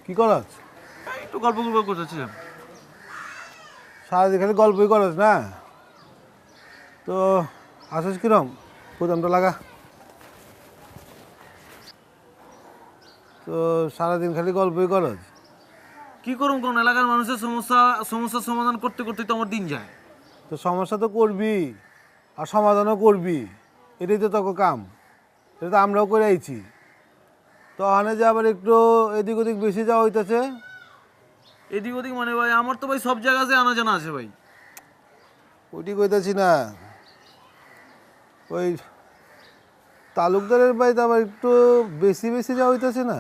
কি করছ? একটু গল্প করতেছিলাম। সারাদিন খালি গল্পই করছ না? তো আসিস কিরম? প্রথমটা লাগা। তো সারাদিন খালি গল্পই করছ। কি করুম কোন এলাকার মানুষের সমস্যার সমাধান করতে করতে তো আমার দিন যায়। তো সমস্যা তো করবি আর সমাধানও করবি, এটাই তো তোকে কাম। এটা তো আমরাও করে আইছি। তো ওখানে যে আবার একটু এদিক ওদিক বেশি যাওয়া হইতেছে। এদিক ওদিক মানে ভাই আমার তো ভাই সব জায়গাতে আনা জানা আছে ভাই। ওইটি কইতেছি না, ওই তালুকদারের বাড়িতে আবার একটু বেশি বেশি যাওয়া হইতেছে না?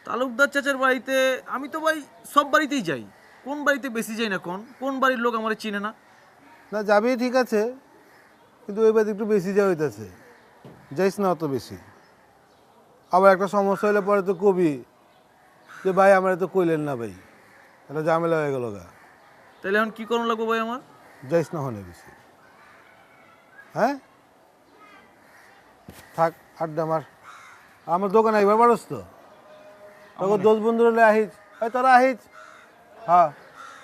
তালুকদার চাচার বাড়িতে আমি তো ভাই সব বাড়িতেই যাই, কোন বাড়িতে বেশি যাই না? কোন বাড়ির লোক আমার চিনে না? না যাবি ঠিক আছে, কিন্তু ওই বাড়িতে একটু বেশি যাওয়া হইতেছে। যাইস না অত বেশি। আবার একটা সমস্যা হলে পরে তো কবি যে ভাই আমার তো কইলেন না ভাই, একটা ঝামেলা হয়ে গেল গা। তাহলে এখন কি করুন লাগবো ভাই আমার? যাইস না হনে বেশি। হ্যাঁ থাক, আড্ডা মার। আমার দোকানে একবার পারস তো, তখন 10 বন্ধু হলে আহিস। তোরা আহিস। হ্যাঁ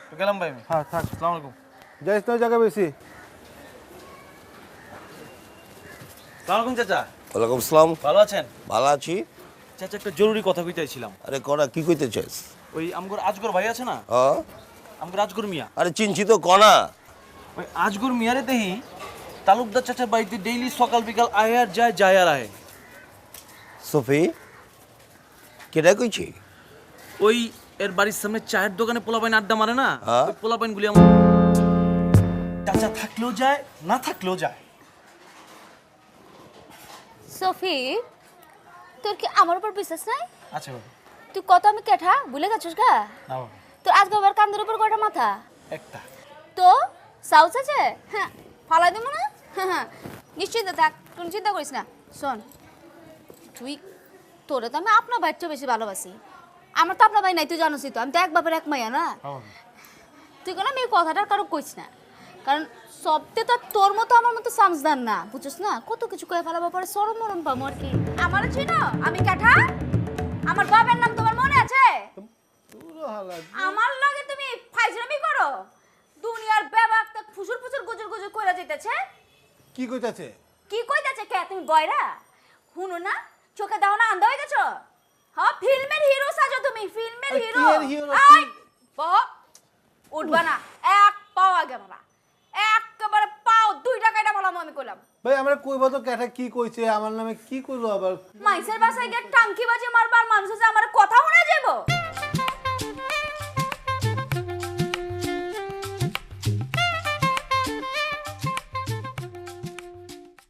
তো গেলাম ভাই আমি। হ্যাঁ থাক, আসসালামু আলাইকুম। যাইস না ওই জায়গা বেশি। আসসালামু আলাইকুম চাচা। ওয়ালাইকুম আসসালাম। ভালো আছেন? ভালো আছি। চাচা একটা জরুরি কথা কইতে চাইছিলাম। আরে কনা কি কইতে চাস? ওই আমগর আজগর ভাই আছে না, হ্যাঁ আমগর আজগর মিয়া। আরে চিনছি তো, কনা। ওই আজগর মিয়ারে দেখি তালুকদার চাচার বাড়িতে ডেইলি সকাল বিকাল আয় আর যায়, যায় আর আয়। সফি কেটা কইছি? ওই এর বাড়ির সামনে চায়ের দোকানে পোলাপাইন আড্ডা মারে না, হ্যাঁ। ওই পোলাপাইন গুলি আমার চাচা থাকলেও যায় না থাকলেও যায়। সফি, তোর কি আমার উপর বিশ্বাস নাই? আচ্ছা বাবা। তুই কত আমি কেঠা ভুলে গেছিস গা? না বাবা, তোর আজকে আবার কান্দের উপর কয়টা মাথা? একটা। তো সাউস আছে? হ্যাঁ, ফালাই দেবো না? হ্যাঁ, নিশ্চিন্ত থাক, কোনো চিন্তা করিস না। শোন, তোরে তো আমি আপনার ভাইয়ের চেয়ে বেশি ভালোবাসি। আমার তো আপনার ভাই নাই, তুই জানোসই তো, আমি তো এক বাপের এক মাইয়া না। তুই কোনো আমি এই কথাটা কারো কইস না, কারণ সবতে তো তোর মতো আমার মতো সামজদার না, বুঝছিস না? কত কিছু কয়ে ফেলাবার পরে সরম মরম পাবো আর কি। আমার চিনো আমি কাঠা, আমার বাবার নাম তোমার মনে আছে? আমার লগে তুমি ফাইজলামি করো, দুনিয়ার বেবাক তো ফুসুর ফুসুর গুজুর গুজুর কইরা যাইতেছে। কি কইতাছে? কি কইতাছে কে? তুমি বয়রা হুনো না, চোখে দাও না, আন্ধা হয়ে গেছো? হ্যাঁ, ফিল্মের হিরো সাজো তুমি, ফিল্মের আর হিরো। কি এর hero? আই উঠবা না, এক পাও আগে মারা, একেবারে পাও 2 টাকাটা বললাম আমি কইলাম। ভাই আমরা কইব তো কেটা কি কইছে, আমার নামে কি কইলো আবার? মাইসের বাসায় গিয়ে টাঙ্কি বাজি মারবার মানুষ আছে আমার